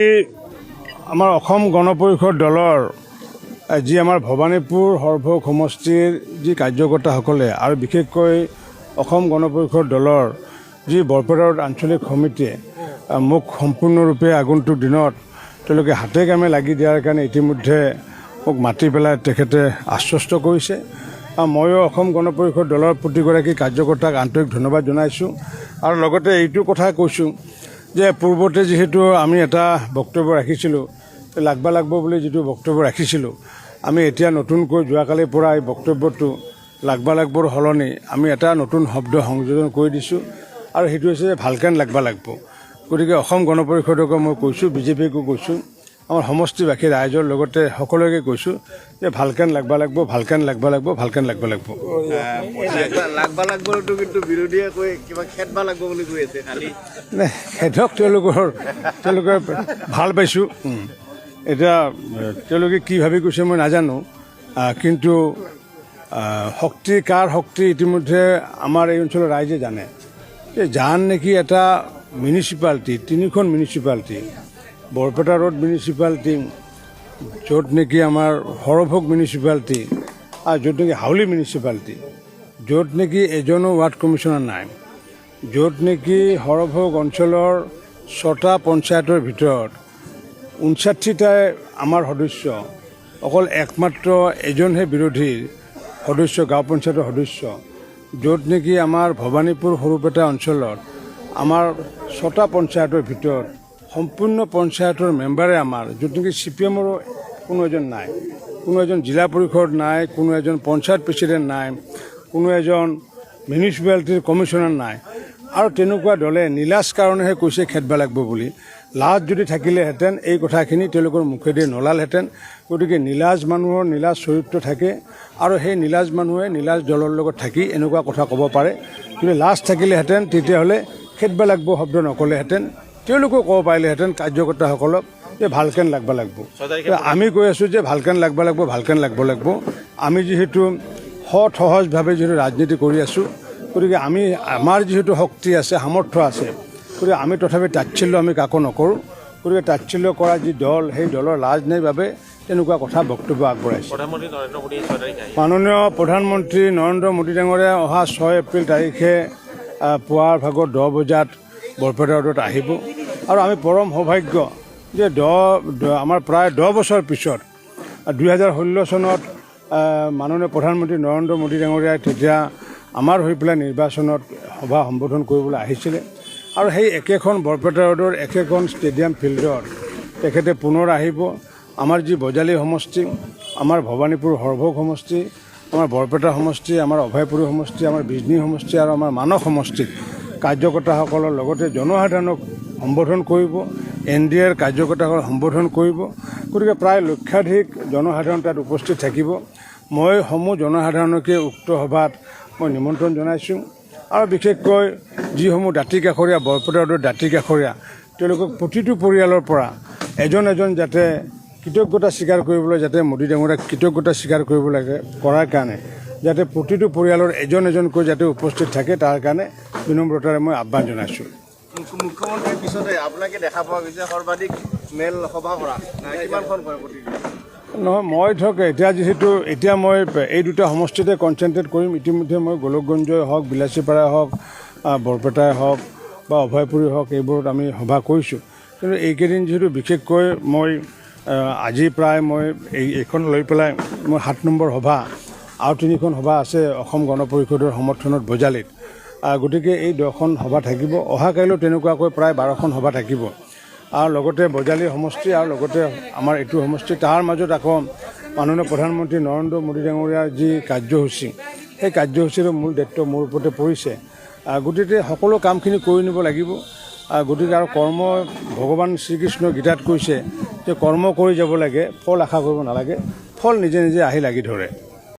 আমাৰ অসম গণ পৰিষদ দলৰ যি আমাৰ ভৱানীপুৰ সৰভোগ সমষ্টিৰ যি কাৰ্যকৰ্তাসকলে আৰু বিশেষকৈ অসম গণ পৰিষদ দলৰ যি বৰপেটা আঞ্চলিক সমিতিয়ে মোক সম্পূৰ্ণৰূপে আগন্তুক দিনত তেওঁলোকে হাতে কামে লাগি দিয়াৰ কাৰণে ইতিমধ্যে মোক মাতি পেলাই তেখেতে আশ্বস্ত কৰিছে। ময়ো অসম গণ পৰিষদ দলৰ প্ৰতিগৰাকী কাৰ্যকৰ্তাক আন্তৰিক ধন্যবাদ জনাইছোঁ আৰু লগতে এইটো কথা কৈছোঁ যে পূৰ্বতে যিহেতু আমি এটা বক্তব্য ৰাখিছিলোঁ লাগব বুলি যিটো বক্তব্য ৰাখিছিলোঁ, আমি এতিয়া নতুনকৈ যোৱাকালিৰ পৰা এই বক্তব্যটো লাগবৰ সলনি আমি এটা নতুন শব্দ সংযোজন কৰি দিছোঁ আৰু সেইটো হৈছে যে ভালকেন লাগব। গতিকে অসম গণ পৰিষদকো মই কৈছোঁ, বিজেপিকো কৈছোঁ, আমাৰ সমষ্টিবাসী ৰাইজৰ লগতে সকলোকে কৈছোঁ যে ভালকেন লাগব। কিন্তু বিৰোধীয়ে কৈ কিবা খেদবা লাগব বুলি কৈ আছে খালি খেদক তেওঁলোকে ভাল পাইছোঁ। এতিয়া তেওঁলোকে কি ভাবি কৈছে মই নাজানো, কিন্তু শক্তি কাৰ শক্তি ইতিমধ্যে আমাৰ এই অঞ্চলৰ ৰাইজে জানে যে জান নেকি এটা মিউনিচিপালিটি, 3খন মিউনিচিপালিটি, বৰপেটা ৰোড মিউনিচিপালিটি, য'ত নেকি আমাৰ সৰভোগ মিউনিচিপালিটি আৰু য'ত নেকি হাউলি মিউনিচিপালিটি, য'ত নেকি এজনো ৱাৰ্ড কমিশ্যনাৰ নাই, য'ত নেকি সৰভোগ অঞ্চলৰ 6টা পঞ্চায়তৰ ভিতৰত 59টাই আমাৰ সদস্য, অকল একমাত্ৰ এজনহে বিৰোধী সদস্য, গাঁও পঞ্চায়তৰ সদস্য, য'ত নেকি আমাৰ ভৱানীপুৰ সৰুপেটা অঞ্চলত আমাৰ 6টা পঞ্চায়তৰ ভিতৰত সম্পূৰ্ণ পঞ্চায়তৰ মেম্বাৰে আমাৰ, য'ত নেকি CPMৰো কোনো এজন নাই, কোনো এজন জিলা পৰিষদ নাই, কোনো এজন পঞ্চায়ত প্ৰেচিডেণ্ট নাই, কোনো এজন মিউনিচিপালিটিৰ কমিশ্যনাৰ নাই, আৰু তেনেকুৱা দলে নীলাজ কাৰণেহে কৈছে খেদবা লাগব বুলি। লাজ যদি থাকিলেহেঁতেন এই কথাখিনি তেওঁলোকৰ মুখেদি নলালহেঁতেন। গতিকে নীলাজ মানুহৰ নীলাজ চৰিত্ৰ থাকে আৰু সেই নীলাজ মানুহে নীলাজ দলৰ লগত থাকি এনেকুৱা কথা ক'ব পাৰে। যদি লাজ থাকিলেহেঁতেন তেতিয়াহ'লে খেদবা লাগব শব্দ নক'লেহেঁতেন, তেওঁলোকেও ক'ব পাৰিলেহেঁতেন কাৰ্যকৰ্তাসকলক যে ভালকেন লাগব। আমি কৈ আছোঁ যে ভালকেন লাগব। আমি যিহেতু সহজভাৱে যিহেতু ৰাজনীতি কৰি আছোঁ, গতিকে আমাৰ যিহেতু শক্তি আছে, সামৰ্থ্য আছে, গতিকে আমি তথাপি তাচ্ছিল্য আমি কাকো নকৰোঁ। গতিকে তাচ্ছিল্য কৰা যি দল, সেই দলৰ লাজ নাই বাবে তেনেকুৱা কথা বক্তব্য আগবঢ়াইছে। মাননীয় প্ৰধানমন্ত্ৰী নৰেন্দ্ৰ মোদী ডাঙৰীয়া অহা 6 এপ্ৰিল তাৰিখে পুৱাৰ ভাগত 10 বজাত বৰপেটা ৰোডত আহিব আৰু আমি পৰম সৌভাগ্য যে আমাৰ প্ৰায় 10 বছৰ পিছত 2016 চনত মাননীয় প্ৰধানমন্ত্ৰী নৰেন্দ্ৰ মোদী ডাঙৰীয়াই তেতিয়া আমাৰ হৈ পেলাই নিৰ্বাচনত সভা সম্বোধন কৰিবলৈ আহিছিলে আৰু সেই একেখন বৰপেটা ৰোডৰ একেখন ষ্টেডিয়াম ফিল্ডত তেখেতে পুনৰ আহিব। আমাৰ যি বজালী সমষ্টি, আমাৰ ভৱানীপুৰ সৰভোগ সমষ্টি, আমাৰ বৰপেটা সমষ্টি, আমাৰ অভয়পুৰী সমষ্টি, আমাৰ বিজনী সমষ্টি আৰু আমাৰ মানস সমষ্টিত কাৰ্যকৰ্তাসকলৰ লগতে জনসাধাৰণক সম্বোধন কৰিব, NDAৰ কাৰ্যকৰ্তাসকলক সম্বোধন কৰিব। গতিকে প্ৰায় লক্ষাধিক জনসাধাৰণ তাত উপস্থিত থাকিব। মই সমূহ জনসাধাৰণকে উক্ত সভাত মই নিমন্ত্ৰণ জনাইছোঁ আৰু বিশেষকৈ যিসমূহ দাঁতিকাষৰীয়া, বৰপেটা ৰোডৰ দাঁতিকাষৰীয়া, তেওঁলোকক প্ৰতিটো পৰিয়ালৰ পৰা এজন যাতে কৃতজ্ঞতা স্বীকাৰ কৰিবলৈ, যাতে মোদী ডাঙৰীয়াক কৃতজ্ঞতা স্বীকাৰ কৰিব লাগে কৰাৰ কাৰণে যাতে প্ৰতিটো পৰিয়ালৰ এজনকৈ যাতে উপস্থিত থাকে, তাৰ কাৰণে বিনম্ৰতাৰে মই আহ্বান জনাইছোঁ। মুখ্যমন্ত্ৰীৰ পিছতে আপোনাকে দেখা পোৱা গৈছে সৰ্বাধিক মেল সভা কৰা, কিমানখন কৰে প্ৰতিদিন? নহয়, মই ধৰক এতিয়া মই এই দুটা সমষ্টিতে কনচেনট্ৰেট কৰিম। ইতিমধ্যে মই গোলকগঞ্জই হওক, বিলাচীপাৰাই হওক, বৰপেটাই হওক বা অভয়পুৰী হওক, এইবোৰত আমি সভা কৰিছোঁ। কিন্তু এইকেইদিন যিহেতু বিশেষকৈ মই আজি প্ৰায় মই এইখন লৈ পেলাই মই 7 নম্বৰ সভা আৰু 3খন সভা আছে অসম গণ পৰিষদৰ সমৰ্থনত বজালীত। গতিকে এই 10খন সভা থাকিব। অহাকাইলৈও তেনেকুৱাকৈ প্ৰায় 12খন সভা থাকিব আৰু লগতে বজালী সমষ্টি আৰু লগতে আমাৰ এইটো সমষ্টি, তাৰ মাজত আকৌ মাননীয় প্ৰধানমন্ত্ৰী নৰেন্দ্ৰ মোদী ডাঙৰীয়াৰ যি কাৰ্যসূচী, সেই কাৰ্যসূচীৰ মূল দায়িত্ব মোৰ ওপৰতে পৰিছে। গতিকে সকলো কামখিনি কৰি নিব লাগিব। গতিকে আৰু কৰ্ম, ভগৱান শ্ৰীকৃষ্ণ গীতাত কৈছে যে কৰ্ম কৰি যাব লাগে, ফল আশা কৰিব নালাগে, ফল নিজে আহি লাগি ধৰে।